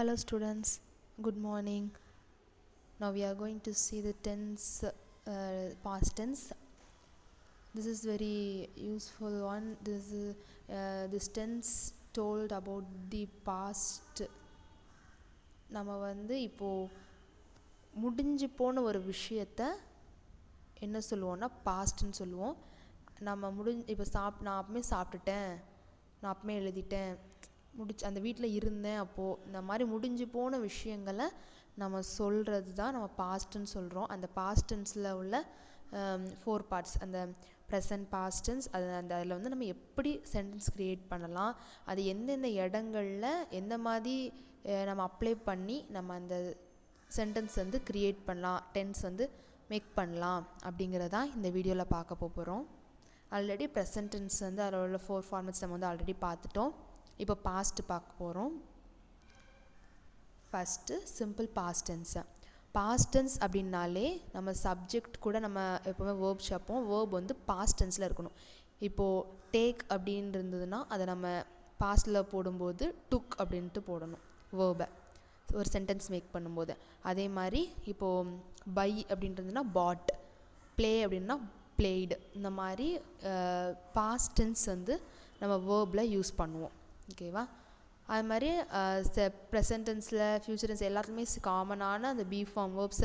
Hello students, good morning. Now we are going to see the tense, past tense. This is very useful one. This tense told about the past. நம்ம வந்து இப்போது முடிஞ்சு போன ஒரு விஷயத்தை என்ன சொல்லுவோம்னா பாஸ்ட்னு சொல்லுவோம். நம்ம இப்போ நான் அப்பமே சாப்பிட்டுட்டேன், நான் அப்பமே எழுதிட்டேன், அந்த வீட்டில் இருந்தேன், அப்போது இந்த மாதிரி முடிஞ்சு போன விஷயங்களை நம்ம சொல்கிறது தான் நம்ம பாஸ்ட்னு சொல்கிறோம். அந்த பாஸ்டென்ஸில் உள்ள 4 பார்ட்ஸ், அந்த ப்ரெசன்ட் பாஸ்டென்ஸ், அதில் வந்து நம்ம எப்படி சென்டென்ஸ் க்ரியேட் பண்ணலாம், அது எந்தெந்த இடங்களில் எந்த மாதிரி நம்ம அப்ளை பண்ணி நம்ம அந்த சென்டென்ஸ் வந்து க்ரியேட் பண்ணலாம், டென்ஸ் வந்து மேக் பண்ணலாம் அப்படிங்கிறதான் இந்த வீடியோவில் பார்க்க போகிறோம். ஆல்ரெடி ப்ரெசன்ட் டென்ஸ் வந்து அதில் உள்ள 4 ஃபார்மேட்ஸ் நம்ம வந்து ஆல்ரெடி பார்த்துட்டோம். இப்போ பாஸ்ட் பார்க்க போகிறோம். First simple past tense. Past tense அப்படின்னாலே நம்ம சப்ஜெக்ட் கூட நம்ம எப்போவுமே வேர்ப் சேர்ப்போம். வேர்ப் வந்து பாஸ்ட் டென்ஸில் இருக்கணும். இப்போது டேக் அப்படின்னு இருந்ததுன்னா அதை நம்ம பாஸ்டில் போடும்போது டுக் அப்படின்ட்டு போடணும் வேர்பை, ஒரு சென்டென்ஸ் மேக் பண்ணும்போது. அதே மாதிரி இப்போது பை அப்படின்றதுன்னா பாட், ப்ளே அப்படின்னா பிளேடு. இந்த மாதிரி பாஸ்ட் டென்ஸ் வந்து நம்ம வேர்பில் யூஸ் பண்ணுவோம். ஓகேவா? அது மாதிரி ப்ரெசன்ட் டென்ஸில், ஃப்யூச்சர் டென்ஸ் எல்லாத்துலேயுமே காமனான அந்த பி ஃபார்ம் வேர்ப்ஸ்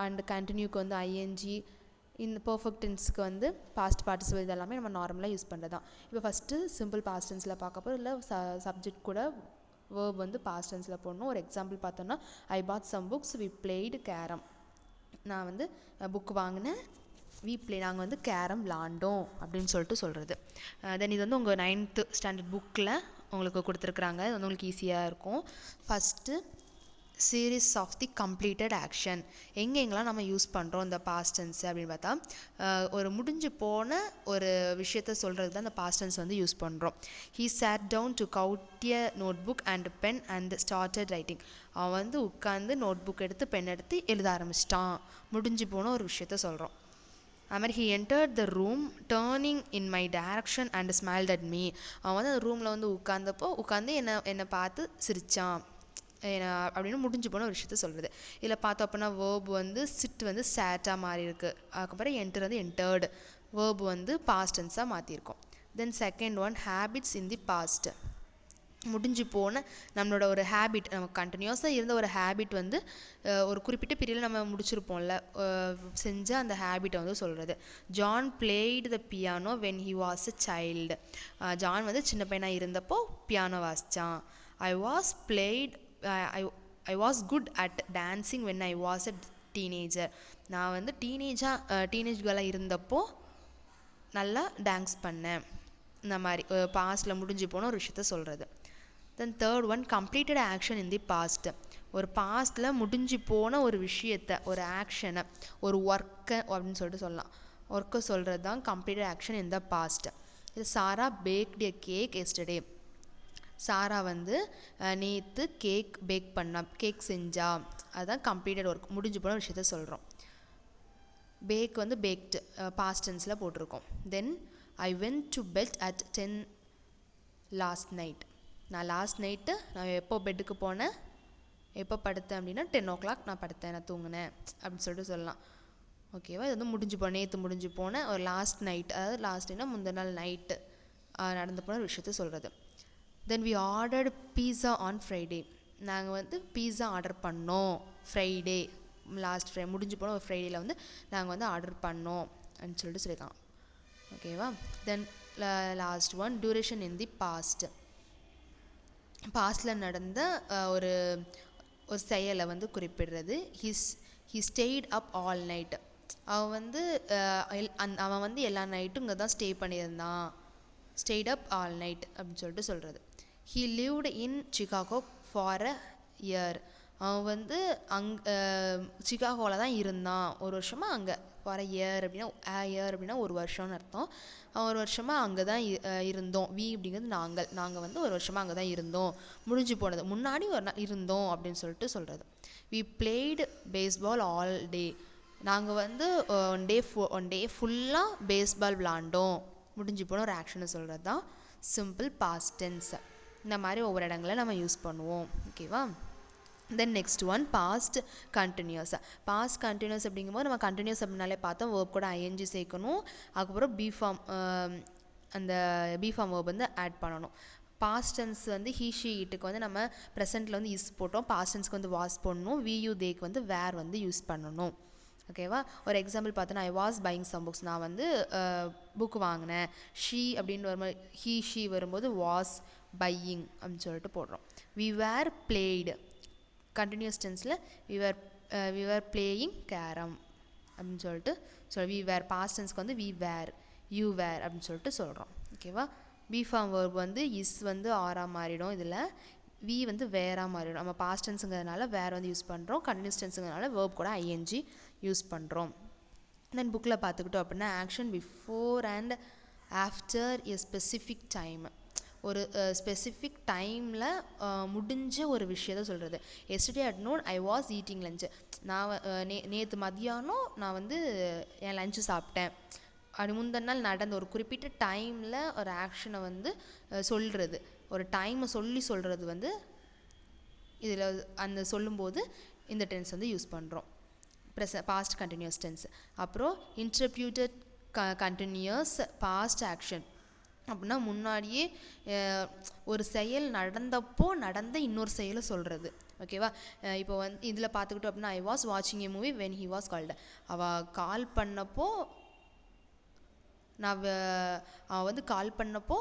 அண்ட் கண்டினியூக்கு வந்து ஐஎன்ஜி, இந்த பர்ஃபெக்ட் டென்ஸுக்கு வந்து பாஸ்ட் பார்ட்டிசிபிள், இதெல்லாமே நம்ம நார்மலாக யூஸ் பண்ணுறது தான். இப்போ ஃபஸ்ட்டு சிம்பிள் பாஸ்ட் டென்ஸில் பார்க்க போகிறோம். இல்லை சப்ஜெக்ட் கூட வேர்ப் வந்து பாஸ்ட் டென்ஸில் போடணும். ஒரு எக்ஸாம்பிள் பார்த்தோன்னா, I put some books, we played carrom. நான் வந்து புக் வாங்கினேன், நாங்கள் வந்து கேரம் விளாண்டோம் அப்படின்னு சொல்லிட்டு சொல்கிறது. தென் இது வந்து உங்கள் 9th ஸ்டாண்டர்ட் புக்கில் உங்களுக்கு கொடுத்துருக்குறாங்க. இது வந்து உங்களுக்கு ஈஸியாக இருக்கும். First series of the completed action. எங்கெங்கெல்லாம் நம்ம யூஸ் பண்ணுறோம் இந்த பாஸ்ட் டென்ஸ் அப்படின்னு பார்த்தா, ஒரு முடிஞ்சு போன ஒரு விஷயத்த சொல்கிறதுக்கு தான் இந்த பாஸ்ட் டென்ஸ் வந்து யூஸ் பண்ணுறோம். He sat down took out a notebook and pen and started writing. அவன் வந்து உட்காந்து நோட் புக் எடுத்து பென் எடுத்து எழுத ஆரம்பிச்சிட்டான். முடிஞ்சு போன ஒரு விஷயத்த சொல்கிறோம். அதுமாதிரி he entered the room turning in my direction and smiled at me. அவன் வந்து அந்த ரூமில் வந்து உட்காந்து என்னை பார்த்து சிரித்தான் அப்படின்னு முடிஞ்சு போன ஒரு விஷயத்த சொல்கிறது. இதில் பார்த்தோம் அப்படின்னா வேர்பு வந்து சிட் வந்து சேட்டாக மாறி இருக்குது. அதுக்கப்புறம் என்டர் வந்து என்டர்டு, வேர்பு வந்து பாஸ்ட் டென்ஸாக மாற்றிருக்கோம். Then second one, habits in the past. முடிஞ்சு போன நம்மளோட ஒரு ஹேபிட், நம்ம கண்டினியூஸாக இருந்த ஒரு ஹேபிட் வந்து ஒரு குறிப்பிட்ட பீரியடில் நம்ம முடிச்சிருப்போம்ல, செஞ்ச அந்த ஹேபிட்டை வந்து சொல்கிறது. John played the piano when he was a child. John வந்து சின்ன பையனாக இருந்தப்போ பியானோ வாசித்தான். I was good at dancing when I was a teenager. நான் வந்து டீனேஜ் கேர்ளாக இருந்தப்போ நல்லா டான்ஸ் பண்ணேன். இந்த மாதிரி பாஸ்டில் முடிஞ்சு போன ஒரு விஷயத்த சொல்கிறது. Then third one, completed action in the past. ஒரு பாஸ்டில் முடிஞ்சு போன ஒரு விஷயத்தை, ஒரு ஆக்ஷனை, ஒரு ஒர்க்கை அப்படின்னு சொல்லிட்டு சொல்லலாம். ஒர்க்கை சொல்கிறது தான் completed action in the past. இது Sarah baked a cake yesterday. Sarah வந்து நேற்று கேக் செஞ்சா. அதுதான் கம்ப்ளீட்டட் ஒர்க், முடிஞ்சு போன விஷயத்த சொல்கிறோம். பேக் வந்து பேக்டு பாஸ்ட் டென்ஸில் போட்டிருக்கோம். Then I went to bed at 10 last night. நான் லாஸ்ட் நைட்டு நான் எப்போ பெட்டுக்கு போனேன், எப்போ படுத்தேன் அப்படின்னா 10 o'clock நான் படுத்தேன், நான் தூங்கினேன் அப்படின்னு சொல்லிட்டு சொல்லலாம். ஓகேவா? இது வந்து நேற்று முடிஞ்சு போன ஒரு லாஸ்ட் நைட், அதாவது லாஸ்ட்னா முந்தின நாள் நைட்டு நடந்து போன ஒரு விஷயத்த சொல்கிறது. Then we ordered pizza on Friday. நாங்கள் வந்து பீஸா ஆர்டர் பண்ணோம் ஃப்ரைடே, முடிஞ்சு போன ஒரு ஃப்ரைடேயில் வந்து நாங்கள் வந்து ஆர்டர் பண்ணோம் அப்படின்னு சொல்லிட்டு சொல்லியிருக்காங்க. ஓகேவா? Then last one, duration in the past. பாஸ்டில் நடந்த ஒரு செயலை வந்து குறிப்பிடுறது. He stayed up all night. அவன் வந்து எல்லா நைட்டும் இங்கே தான் ஸ்டே பண்ணியிருந்தான். ஸ்டேட் அப் ஆல் நைட் அப்படின்னு சொல்லிட்டு சொல்கிறது. He lived in Chicago for a year. அவன் வந்து சிகாகோவில் தான் இருந்தான் ஒரு வருஷமாக. அங்கே ஃபார் அ இயர் அப்படின்னா ஒரு வருஷம்னு அர்த்தம். அவன் ஒரு வருஷமாக அங்கே தான் இருந்தோம். வி அப்படிங்கிறது நாங்கள் வந்து ஒரு வருஷமாக அங்கே தான் இருந்தோம். முடிஞ்சு போனது, முன்னாடி ஒரு நாள் இருந்தோம் அப்படின்னு சொல்லிட்டு சொல்கிறது. We played baseball all day. நாங்கள் வந்து ஒன் டே ஃபுல்லாக பேஸ்பால் விளாண்டோம். முடிஞ்சு போன ஒரு ஆக்ஷனை சொல்கிறது தான் சிம்பிள் பாஸ்ட் டென்ஸ். இந்த மாதிரி ஒவ்வொரு இடங்களில் நம்ம யூஸ் பண்ணுவோம். ஓகேவா? Then next one past continuous. Past continuous அப்படிங்கும்போது நம்ம கண்டினியூஸ் அப்படின்னாலே பார்த்தோம் வேர்ப் கூட ஐஎன்ஜி சேர்க்கணும். அதுக்கப்புறம் பி ஃபார்ம் அந்த பி ஃபார்ம் வேர்ப் வந்து ஆட் பண்ணணும். பாஸ்ட் டென்ஸ் வந்து ஹீ ஷீ இட்டுக்கு வந்து நம்ம ப்ரெசென்ட்டில் வந்து இஸ் போட்டோம். பாஸ்ட் டென்ஸ்க்கு வந்து வாஸ் போடணும். வி யூ தேக்கு வந்து வேர் வந்து யூஸ் பண்ணணும். ஓகேவா? ஒரு எக்ஸாம்பிள் பார்த்தோன்னா I was buying some books. நான் வந்து புக் வாங்கினேன். ஷீ அப்படின்னு வரும்போது ஹீ ஷீ வரும்போது வாஸ் பையிங் அப்படின்னு சொல்லிட்டு போடுறோம். வி வேர் பிளேய்டு கண்டினியூஸ் டென்ஸில் வி வேர் பிளேயிங் கேரம் அப்படின்னு சொல்லிட்டு வி வேர். பாஸ்ட் டென்ஸ்க்கு வந்து வி வேர், யூ வேர் அப்படின்னு சொல்லிட்டு சொல்கிறோம். ஓகேவா? பி ஃபார்ம் வேர்ப் வந்து இஸ் வந்து ஆராக மாறிடும். இதில் வி வந்து வேராக மாறிடும். நம்ம பாஸ்ட் டென்ஸுங்கிறதுனால வேர் வந்து யூஸ் பண்ணுறோம். கண்டினியூஸ் டென்ஸுங்கிறதுனால வேர்ப் கூட ஐஎன்ஜி யூஸ் பண்ணுறோம். தென் புக்கில் பார்த்துக்கிட்டோம் அப்படின்னா action before and after a specific time. ஒரு ஸ்பெசிஃபிக் டைமில் முடிஞ்ச ஒரு விஷயத்த சொல்கிறது. Yesterday at known I was eating lunch. நான் நேற்று மதியானம் நான் வந்து என் லஞ்சு சாப்பிட்டேன். அது முந்தின நாள் நடந்த ஒரு குறிப்பிட்ட டைமில் ஒரு ஆக்ஷனை வந்து சொல்கிறது. ஒரு டைமை சொல்கிறது வந்து இதில் அந்த சொல்லும்போது இந்த டென்ஸ் வந்து யூஸ் பண்ணுறோம். Past continuous tense. அப்புறம் இன்டர்பியூட்டட் கண்டினியூஸ் பாஸ்ட் ஆக்ஷன் அப்படின்னா முன்னாடியே ஒரு செயல் நடந்த இன்னொரு செயலை சொல்கிறது. ஓகேவா? இப்போ வந்து இதில் பார்த்துக்கிட்டோம் அப்படின்னா ஐ வாஸ் வாட்சிங் a movie when he was called. அவள் கால் பண்ணப்போ அவன் வந்து கால் பண்ணப்போ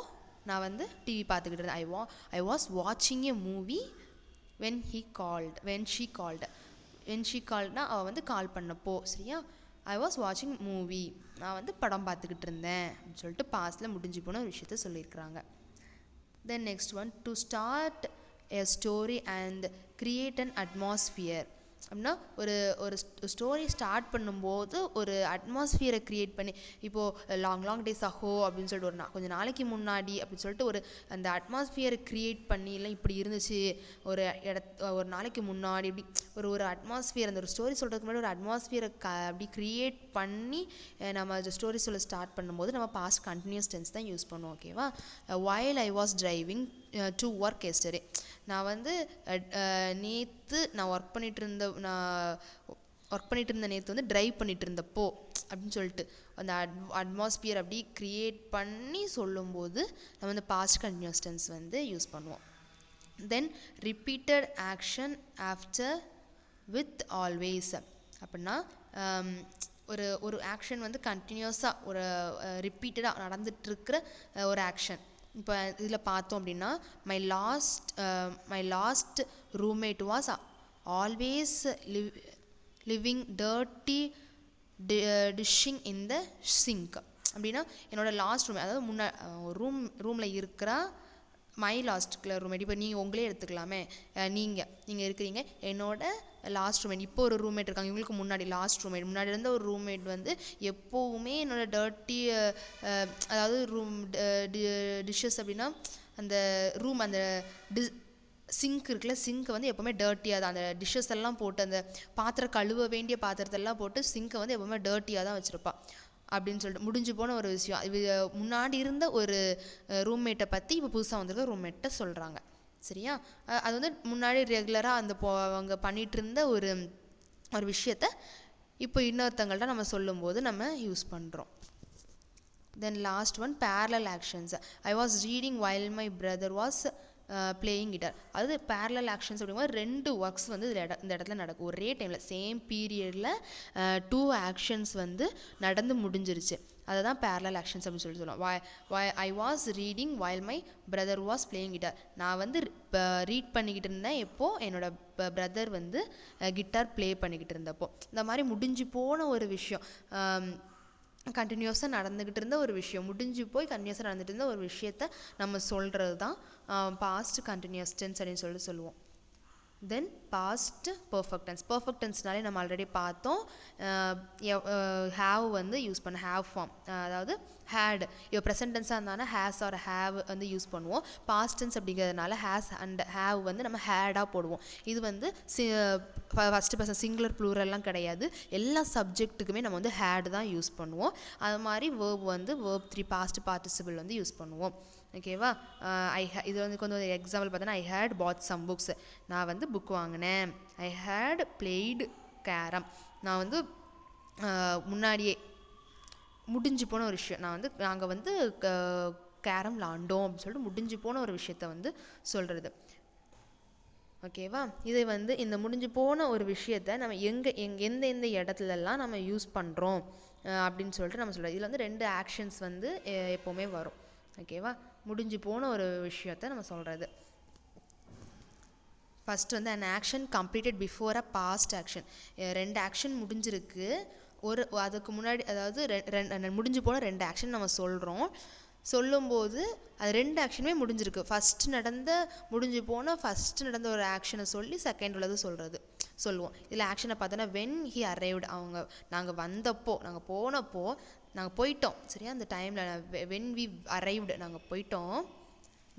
நான் வந்து டிவி பார்த்துக்கிட்டு இருந்தேன். ஐ வாஸ் வாட்சிங் ஏ மூவி வென் ஷீ கால்டுனா அவள் வந்து கால் பண்ணப்போ. சரியா? ஐ வாஸ் வாட்சிங் மூவி, நான் வந்து படம் பார்த்துக்கிட்டு இருந்தேன் அப்படின்னு சொல்லிட்டு பாஸ்டில் முடிஞ்சு போன ஒரு விஷயத்த சொல்லியிருக்கிறாங்க. தென் next one to start a story and create an atmosphere. அப்படின்னா ஒரு ஸ்டோரி ஸ்டார்ட் பண்ணும்போது ஒரு அட்மாஸ்பியரை க்ரியேட் பண்ணி, இப்போது லாங் டேஸ் அஹோ அப்படின்னு சொல்லிட்டு கொஞ்சம் நாளைக்கு முன்னாடி அப்படின்னு சொல்லிட்டு அந்த அட்மாஸ்பியரை க்ரியேட் பண்ணி இல்லை இப்படி இருந்துச்சு ஒரு நாளைக்கு முன்னாடி இப்படி ஒரு அட்மாஸ்பியர், அந்த ஒரு ஸ்டோரி சொல்கிறதுக்கு முன்னாடி ஒரு அட்மாஸ்பியரை அப்படி க்ரியேட் பண்ணி நம்ம அந்த ஸ்டோரி சொல்ல ஸ்டார்ட் பண்ணும்போது நம்ம பாஸ்ட் கண்டினியூஸ் டென்ஸ் தான் யூஸ் பண்ணுவோம். ஓகேவா? while I was driving to work yesterday. நான் வந்து நேற்று நான் ஒர்க் பண்ணிகிட்டு இருந்த நேற்று வந்து ட்ரைவ் பண்ணிகிட்டு இருந்தப்போ அப்படின்னு சொல்லிட்டு அந்த அட்மாஸ்பியர் அப்படி க்ரியேட் பண்ணி சொல்லும்போது நம்ம வந்து பாஸ்ட் கண்டினியூஸ் டென்ஸ் வந்து யூஸ் பண்ணுவோம். Then repeated action after with always. அப்படின்னா ஒரு ஆக்ஷன் வந்து கண்டினியூஸாக ஒரு ரிப்பீட்டடாக நடந்துகிட்ருக்கிற ஒரு ஆக்ஷன். இப்போ இதில் பார்த்தோம் அப்படின்னா my last roommate was always living dirty dishing in the sink. அப்படின்னா என்னோடய லாஸ்ட் ரூம், அதாவது ரூமில் இருக்கிற மை லாஸ்ட் ரூம்மேட். இப்போ நீங்கள் உங்களே எடுத்துக்கலாமே, நீங்கள் இருக்கிறீங்க, என்னோட லாஸ்ட் ரூம்மேட், இப்போ ஒரு ரூம்மேட் இருக்காங்க, இவங்களுக்கு முன்னாடி இருந்த ஒரு ரூம்மேட் வந்து எப்போவுமே என்னோட டர்ட்டி, அதாவது டிஷ்ஷஸ் அப்படின்னா அந்த ரூம், அந்த சிங்க் இருக்குல்ல, சிங்க்கை வந்து எப்போவுமே டர்ட்டியாக தான், அந்த டிஷ்ஷஸ் எல்லாம் போட்டு அந்த பாத்திரம் கழுவ வேண்டிய பாத்திரத்தெல்லாம் போட்டு சிங்க்கை வந்து எப்போவுமே டர்ட்டியாக தான் வச்சுருப்பா அப்படின்னு சொல்லிட்டு முடிஞ்சு போன ஒரு விஷயம். இது முன்னாடி இருந்த ஒரு ரூம்மேட்டை பற்றி இப்போ புதுசாக வந்திருக்க ரூம்மேட்டை சொல்கிறாங்க. சரியா? அது வந்து முன்னாடி ரெகுலராக அவங்க பண்ணிகிட்டு இருந்த ஒரு விஷயத்த இப்போ இன்னொருத்தங்கள்ட்ட நம்ம சொல்லும்போது நம்ம யூஸ் பண்ணுறோம். தென் last one parallel actions. I was reading while my brother was playing guitar. அது பேரலல் ஆக்ஷன்ஸ் அப்படிங்கும்போது 2 ஒர்க்ஸ் வந்து இந்த இடத்துல நடக்கும் ஒரே டைமில், சேம் பீரியடில் 2 ஆக்ஷன்ஸ் வந்து நடந்து முடிஞ்சிருச்சு. அதை தான் பேரலல் ஆக்ஷன்ஸ் அப்படின்னு சொல்லுவோம். I was reading while my brother was playing guitar. நான் வந்து ரீட் பண்ணிக்கிட்டு இருந்தேன் எப்போது என்னோட பிரதர் வந்து கிட்டார் ப்ளே பண்ணிக்கிட்டு இருந்தப்போ. இந்த மாதிரி முடிஞ்சு போன ஒரு விஷயம், கண்டினியூஸாக நடந்துக்கிட்டு இருந்த ஒரு விஷயம், முடிஞ்சு போய் கண்டினியூஸாக நடந்துகிட்டு இருந்த ஒரு விஷயத்த நம்ம சொல்கிறது தான் பாஸ்ட் கண்டினியூஸ் டென்ஸ் அப்படின்னு சொல்லுவோம். Then past perfect tense. Perfect டென்ஸ்னாலே நம்ம ஆல்ரெடி பார்த்தோம், ஹேவ் வந்து யூஸ் பண்ண ஹேவ் ஃபார்ம், அதாவது ஹேட். இப்போ ப்ரெசன்ட் டென்ஸாக இருந்தாலும் ஹேஸ் ஆர் ஹேவ் வந்து யூஸ் பண்ணுவோம். பாஸ்ட் டென்ஸ் அப்படிங்கிறதுனால ஹேஸ் அண்ட் ஹேவ் வந்து நம்ம ஹேடாக போடுவோம். இது வந்து ஃபஸ்ட்டு பர்சன் சிங்குலர் ப்ளூரல்லாம் கிடையாது, எல்லா சப்ஜெக்ட்டுக்குமே நம்ம வந்து ஹேட் தான் யூஸ் பண்ணுவோம். அது மாதிரி வேர்ப் வந்து வேர்ப் 3 பாஸ்ட் பார்ட்டிசிபிள் வந்து யூஸ் பண்ணுவோம். ஓகேவா. இது வந்து கொஞ்சம் ஒரு எக்ஸாம்பிள் பார்த்தோன்னா, ஐ ஹேட் பாட் சம் புக்ஸ். நான் வந்து புக் வாங்கினேன். ஐ ஹேட் பிளேய்டு கேரம். நான் வந்து முன்னாடியே முடிஞ்சு போன ஒரு விஷயம். நாங்கள் வந்து கேரம் விளாண்டோம் அப்படின்னு சொல்லிட்டு முடிஞ்சு போன ஒரு விஷயத்த வந்து சொல்கிறது. ஓகேவா. இதை வந்து இந்த முடிஞ்சு போன ஒரு விஷயத்த நம்ம எந்த இடத்துலலாம் நம்ம யூஸ் பண்ணுறோம் அப்படின்னு சொல்லிட்டு நம்ம சொல்கிறோம். இதில் வந்து 2 ஆக்ஷன்ஸ் வந்து எப்போவுமே வரும். ஓகேவா. முடிஞ்சு போன ஒரு விஷயத்த நம்ம சொல்கிறது. ஃபஸ்ட்டு வந்து an action completed before a past action. 2 action முடிஞ்சிருக்கு. அதுக்கு முன்னாடி, அதாவது முடிஞ்சு போன 2 ஆக்ஷன் நம்ம சொல்லும்போது அது 2 ஆக்ஷனுமே முடிஞ்சிருக்கு. முடிஞ்சு போன ஃபஸ்ட்டு நடந்த ஒரு ஆக்ஷனை சொல்லி செகண்ட் உள்ளது சொல்லுவோம். இதில் ஆக்ஷனை பார்த்தோன்னா when he arrived, நாங்கள் போனப்போ நாங்கள் போயிட்டோம். சரியா. அந்த டைமில் when we arrived நாங்கள் போயிட்டோம்.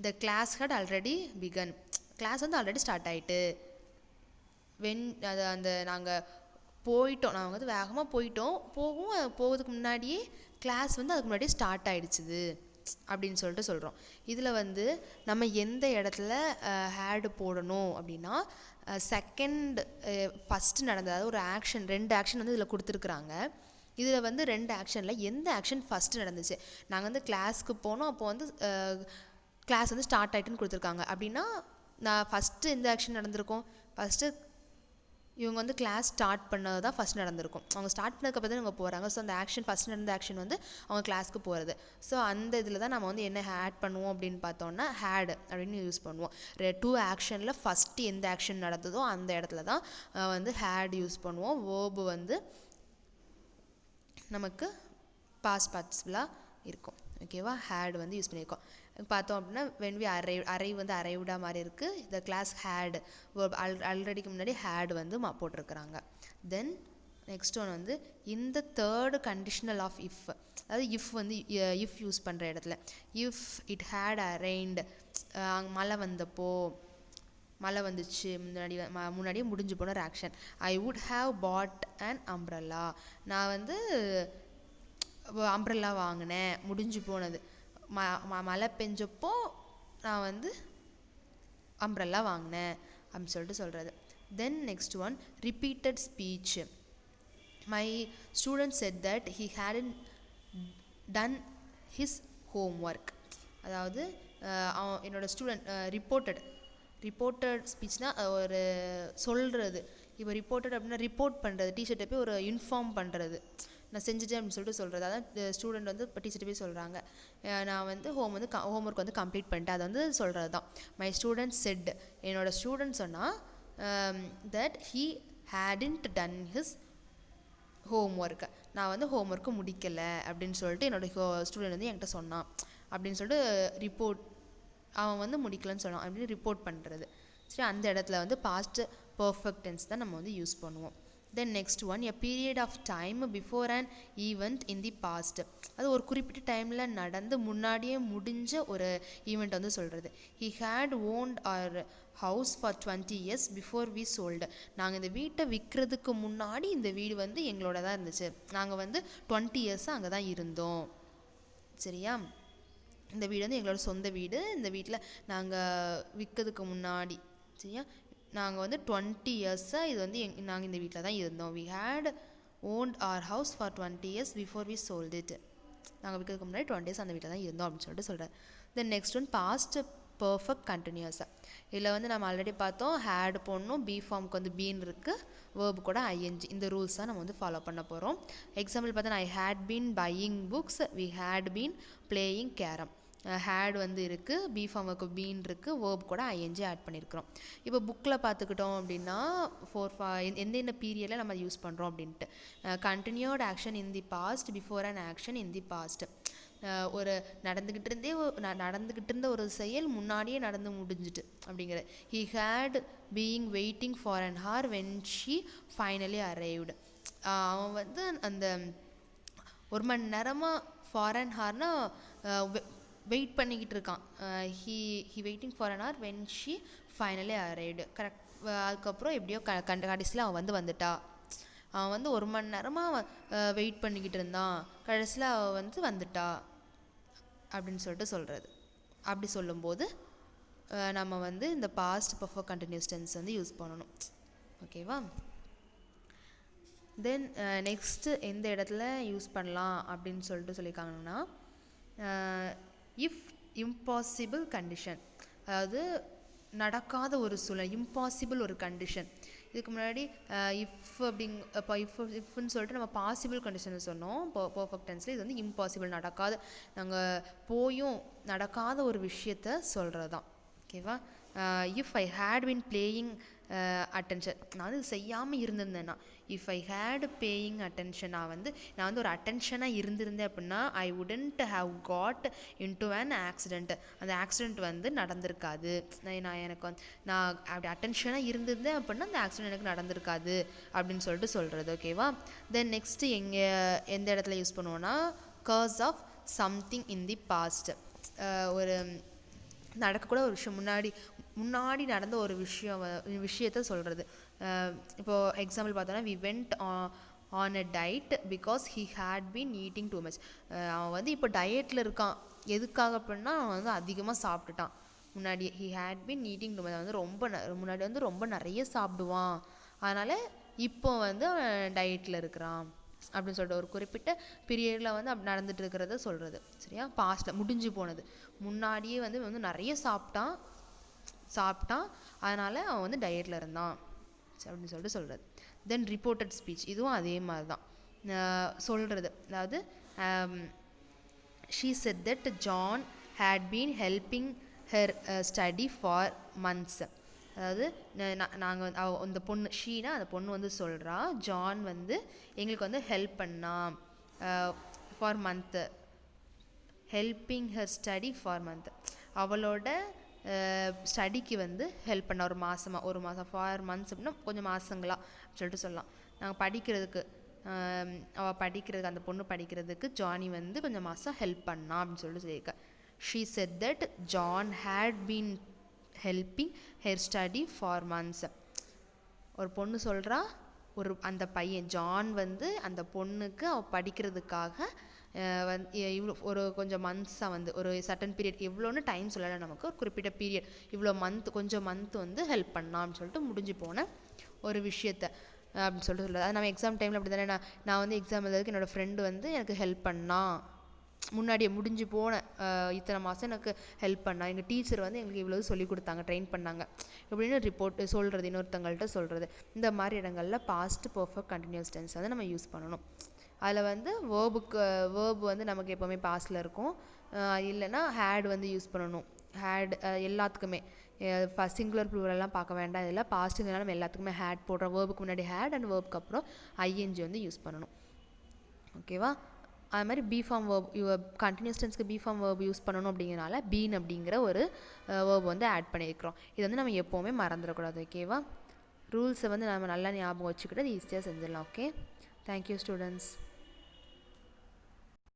the class had already begun. Class வந்து ஆல்ரெடி ஸ்டார்ட் ஆகிட்டு. நாங்கள் போயிட்டோம், நாங்கள் வந்து வேகமாக போகிறதுக்கு முன்னாடியே கிளாஸ் வந்து அதுக்கு முன்னாடியே ஸ்டார்ட் ஆகிடுச்சுது அப்படின்னு சொல்லிட்டு சொல்கிறோம். இதில் வந்து நம்ம எந்த இடத்துல ஹேடு போடணும் அப்படின்னா, ஃபஸ்ட்டு நடந்தது, அதாவது ஒரு ஆக்ஷன், 2 ஆக்ஷன் வந்து இதில் கொடுத்துருக்குறாங்க. இதில் வந்து 2 ஆக்ஷனில் எந்த ஆக்ஷன் ஃபஸ்ட்டு நடந்துச்சு. நாங்கள் வந்து கிளாஸ்க்கு போனோம், அப்போ வந்து கிளாஸ் வந்து ஸ்டார்ட் ஆகிட்டுன்னு கொடுத்துருக்காங்க. அப்படின்னா நான் ஃபஸ்ட்டு எந்த ஆக்ஷன் நடந்திருக்கும், ஃபஸ்ட்டு இவங்க வந்து கிளாஸ் ஸ்டார்ட் பண்ணது தான் ஃபஸ்ட் நடந்திருக்கும். அவங்க ஸ்டார்ட் பண்ணதுக்கப்புறம் தான் இவங்க போகிறாங்க. ஸோ அந்த ஆக்ஷன் ஃபஸ்ட் நடந்த ஆக்ஷன் வந்து அவங்க கிளாஸ்க்கு போகிறது. ஸோ அந்த இதில் தான் நம்ம வந்து என்ன ஆட் பண்ணுவோம் அப்படின்னு பார்த்தோன்னா, ஹேடு அப்படின்னு யூஸ் பண்ணுவோம். 2 ஆக்ஷனில் ஃபஸ்ட்டு எந்த ஆக்ஷன் நடந்ததோ அந்த இடத்துல தான் வந்து ஹேட் யூஸ் பண்ணுவோம். வேர்பு வந்து நமக்கு பாஸ்ட் பார்ட்டிசிபிளாக இருக்கும். ஓகேவா. ஹேட் வந்து யூஸ் பண்ணியிருக்கோம். பார்த்தோம் அப்படின்னா when we arrive வந்து அரைவ்டா மாதிரி இருக்குது. இந்த கிளாஸ் ஹேட் வேர்ப் ஆல்ரெடிக்கு முன்னாடி ஹேட் வந்து போட்டிருக்கிறாங்க. தென் நெக்ஸ்ட் ஒன் வந்து இந்த தேர்டு கண்டிஷனல் ஆஃப் இஃப், அதாவது இஃப் வந்து இஃப் யூஸ் பண்ணுற இடத்துல, இஃப் இட் ஹேட் அரேன்டு, மழை வந்துச்சு, முன்னாடியே முடிஞ்சு போன ஒரு action. I would have pot an umbrella. நான் வந்து அம்ப்ரல்லா வாங்கினேன், முடிஞ்சு போனது. மழை பெஞ்சப்போ நான் வந்து அம்ப்ரல்லா வாங்கினேன் அப்படின்னு சொல்லிட்டு சொல்கிறது. தென் next one repeated speech. My student set that he hadn't ton his homework. அதாவது என்னோடய ஸ்டூடெண்ட் ரிப்போர்ட்டட் ஸ்பீச்னால் ஒரு சொல்கிறது. இப்போ ரிப்போர்ட்டட் அப்படின்னா ரிப்போர்ட் பண்ணுறது, டீச்சர்கிட்ட போய் ஒரு இன்ஃபார்ம் பண்ணுறது, நான் செஞ்சுட்டேன் அப்படின்னு சொல்லிட்டு சொல்கிறது. அதான் ஸ்டூடெண்ட் வந்து இப்போ டீச்சர்கிட்ட போய் சொல்கிறாங்க, நான் வந்து ஹோம்ஒர்க் வந்து கம்ப்ளீட் பண்ணிட்டேன், அதை வந்து சொல்கிறது தான். மை ஸ்டூடெண்ட் செட், என்னோடய ஸ்டூடெண்ட் சொன்னால் that he hadn't ton his homework. நான் வந்து ஹோம்ஒர்க்கு முடிக்கலை அப்படின்னு சொல்லிட்டு என்னோடய ஸ்டூடெண்ட் வந்து என்கிட்ட சொன்னான் அப்படின்னு சொல்லிட்டு அவன் வந்து முடிக்கலன்னு சொன்னான் அப்படின்னு ரிப்போர்ட் பண்ணுறது. சரி. அந்த இடத்துல வந்து பாஸ்ட் பர்ஃபெக்ட் டென்ஸ் தான் நம்ம வந்து யூஸ் பண்ணுவோம். Then next one a period of time before an event in the past. அது ஒரு குறிப்பிட்ட டைமில் நடந்து முன்னாடியே முடிஞ்ச ஒரு ஈவெண்ட் வந்து சொல்கிறது. He had owned our house for 20 years before we sold. நாங்கள் இந்த வீட்டை விற்கிறதுக்கு முன்னாடி இந்த வீடு வந்து எங்களோட தான் இருந்துச்சு. நாங்கள் வந்து 20 years அங்கே தான் இருந்தோம். சரியா. இந்த வீடு வந்து எங்களோட சொந்த வீடு. இந்த வீட்டில் நாங்கள் விற்கிறதுக்கு முன்னாடி, சரியா, நாங்கள் வந்து 20 years இது வந்து நாங்கள் இந்த வீட்டில் தான் இருந்தோம். We had owned our house for 20 years before we sold it. நாங்கள் விற்கிறதுக்கு முன்னாடி 20 years அந்த வீட்டில் தான் இருந்தோம் அப்படின்னு சொல்லிட்டு சொல்கிறேன். Then next one past perfect கண்டினியூஸாக. இதில் வந்து நம்ம ஆல்ரெடி பார்த்தோம், ஹேட் போடணும், பி ஃபார்முக்கு வந்து பீன் இருக்குது, வேர்பு கூட ஐஎன்ஜி. இந்த ரூல்ஸ் தான் நம்ம வந்து ஃபாலோ பண்ண போகிறோம். எக்ஸாம்பிள் பார்த்தா, I had been buying books, we had been playing carrom. Had வந்து இருக்குது, பி ஃபார்முக்கு பீன் இருக்குது, வேர்ப் கூட ஐஎன்ஜி ஆட் பண்ணியிருக்கிறோம். இப்போ புக்கில் பார்த்துக்கிட்டோம் அப்படின்னா எந்தெந்த பீரியடில் நம்ம யூஸ் பண்ணுறோம் அப்படின்ட்டு. Continued action in the past before an action in the past. ஒரு நடந்துக்கிட்டு இருந்த ஒரு செயல் முன்னாடியே நடந்து முடிஞ்சிட்டு அப்படிங்கிறது. He had being waiting for an hour when she finally arrived. அவன் வந்து அந்த 1 மணி நேரமாக ஃபார் அன் ஹார்னா வெயிட் பண்ணிக்கிட்டு இருக்கான். He waiting for an hour when she finally arrived. Correct. அதுக்கப்புறம் எப்படியோ கடைசியில் அவன் வந்துட்டா. அவன் வந்து 1 மணி நேரமாக வெயிட் பண்ணிக்கிட்டு இருந்தான், கடைசியில் அவள் வந்துட்டா அப்படின்னு சொல்லிட்டு சொல்கிறது. அப்படி சொல்லும்போது நம்ம வந்து இந்த பாஸ்ட் பர்ஃபெக்ட் கண்டினியூஸ் டென்ஸ் வந்து யூஸ் பண்ணணும். ஓகேவா? தென் நெக்ஸ்ட்டு எந்த இடத்துல யூஸ் பண்ணலாம் அப்படின்னு சொல்லியிருக்காங்கன்னா, இஃப் இம்பாசிபிள் கண்டிஷன், அதாவது நடக்காத ஒரு சூழ்நிலை, இம்பாசிபிள் ஒரு கண்டிஷன். இதுக்கு முன்னாடி இஃப் இப்போ இஃப்னு சொல்லிட்டு நம்ம பாசிபிள் கண்டிஷன் சொன்னோம் பர்ஃபெக்ட் டென்ஸில். இது வந்து இம்பாசிபிள், நடக்காத, நாங்கள் போயும் நடக்காத ஒரு விஷயத்த சொல்கிறது தான். ஓகேவா? If I had been playing attention, நான் வந்து செய்யாமல் இருந்திருந்தேன்னா, if I had paying attention, நான் வந்து ஒரு அட்டென்ஷனாக இருந்திருந்தேன் அப்படின்னா, I wouldn't have got into an accident, அந்த ஆக்சிடெண்ட் வந்து நடந்திருக்காது. நான் அப்படி அட்டென்ஷனாக இருந்திருந்தேன் அப்படின்னா அந்த ஆக்சிடெண்ட் எனக்கு நடந்திருக்காது அப்படின்னு சொல்கிறது. ஓகேவா? தென் நெக்ஸ்ட்டு எந்த இடத்துல யூஸ் பண்ணுவோன்னா, cause of something in the past, ஒரு நடக்கக்கூட ஒரு விஷயம், முன்னாடி நடந்த ஒரு விஷயத்த சொல்கிறது. இப்போது எக்ஸாம்பிள் பார்த்தோன்னா, we went on a diet because he had been eating too much. அவன் வந்து இப்போ டயட்டில் இருக்கான், எதுக்காக அப்படின்னா அவன் வந்து அதிகமாக சாப்பிட்டுட்டான். முன்னாடி he had been eating too much, வந்து முன்னாடி வந்து ரொம்ப நிறைய சாப்பிடுவான், அதனால் இப்போ வந்து அவன் டயட்டில் இருக்கிறான் அப்படின்னு சொல்லிட்டு ஒரு குறிப்பிட்ட பீரியடில் வந்து அப்படி நடந்துட்டு இருக்கிறத சொல்கிறது. சரியா? பாஸ்ட்டில் முடிஞ்சு போனது, முன்னாடியே வந்து நிறைய சாப்பிட்டான் அதனால் அவன் வந்து டயட்டில் இருந்தான் அப்படின்னு சொல்லிட்டு சொல்கிறது. தென் ரிப்போர்ட்டட் ஸ்பீச், இதுவும் அதே மாதிரி தான் சொல்கிறது. அதாவது she said that John had been helping her study for months. அதாவது நாங்கள் அந்த பொண்ணு, ஷீனா அந்த பொண்ணு வந்து சொல்கிறா, ஜான் வந்து எங்களுக்கு வந்து ஹெல்ப் பண்ணா for month, helping her study for month, அவளோட ஸ்டடிக்கு வந்து ஹெல்ப் பண்ண ஒரு மாதம் ஃபார் மந்த்ஸ் அப்படின்னா கொஞ்சம் மாதங்களா சொல்லிட்டு சொல்லலாம். நாங்கள் படிக்கிறதுக்கு அவள் படிக்கிறதுக்கு, அந்த பொண்ணு படிக்கிறதுக்கு ஜானி வந்து கொஞ்சம் மாதம் ஹெல்ப் பண்ணா அப்படின்னு சொல்லியிருக்க. She said that John had been helping her study for months. ஒரு பொண்ணு சொல்கிறா, அந்த பையன் ஜான் வந்து அந்த பொண்ணுக்கு அவள் படிக்கிறதுக்காக இவ்வளோ ஒரு கொஞ்சம் மந்த்ஸாக வந்து ஒரு சர்டன் பீரியட், எவ்வளோன்னு டைம் சொல்லலை நமக்கு, ஒரு குறிப்பிட்ட பீரியட், இவ்வளோ கொஞ்சம் மந்த் வந்து ஹெல்ப் பண்ணான்னு சொல்லிட்டு முடிஞ்சு போன ஒரு விஷயத்த அப்படின்னு சொல்லிட்டு சொல்லுறது. அது நம்ம எக்ஸாம் டைமில் அப்படி தானே, நான் வந்து எக்ஸாம் எழுதுறதுக்கு என்னோடய ஃப்ரெண்டு வந்து எனக்கு ஹெல்ப் பண்ணா, முன்னாடியே முடிஞ்சு போன இத்தனை மாதம் எனக்கு ஹெல்ப் பண்ணா, எங்கள் டீச்சர் வந்து எங்களுக்கு இவ்வளோ சொல்லி கொடுத்தாங்க, ட்ரெயின் பண்ணாங்க இப்படின்னு ரிப்போர்ட் சொல்கிறது, இன்னொருத்தங்கள்ட்ட சொல்கிறது. இந்த மாதிரி இடங்களில் பாஸ்ட் பர்ஃபெக்ட் கண்டினியூஸ் டென்ஸ் வந்து நம்ம யூஸ் பண்ணணும். அதில் வந்து வேர்பு வந்து நமக்கு எப்போவுமே பாஸ்டில் இருக்கும், இல்லைன்னா ஹேட் வந்து யூஸ் பண்ணணும். ஹேட் எல்லாத்துக்குமே சிங்குலர் ப்ளூரல்லாம் பார்க்க வேண்டாம், இதில் பாஸ்ட்டுங்கிறனால நம்ம எல்லாத்துக்குமே ஹேட் போடுறோம். வேர்புக்கு முன்னாடி ஹேட் அண்ட் வேர்புக்கு அப்புறம் ஐஎன்ஜி வந்து யூஸ் பண்ணணும். ஓகேவா? அது மாதிரி பி ஃபார்ம் வேர்ப், கண்டினியூஸ் டென்ஸ்க்கு பி ஃபார்ம் வேர்ப் யூஸ் பண்ணணும் அப்படிங்கிறனால பீன் அப்படிங்கிற ஒரு வேர்ப் வந்து ஆட் பண்ணியிருக்கிறோம். இது வந்து நம்ம எப்போவுமே மறந்துடக்கூடாது. ஓகேவா? ரூல்ஸை வந்து நம்ம நல்லா ஞாபகம் வச்சுக்கிட்டு ஈஸியாக செஞ்சிடலாம். Okay, thank you students.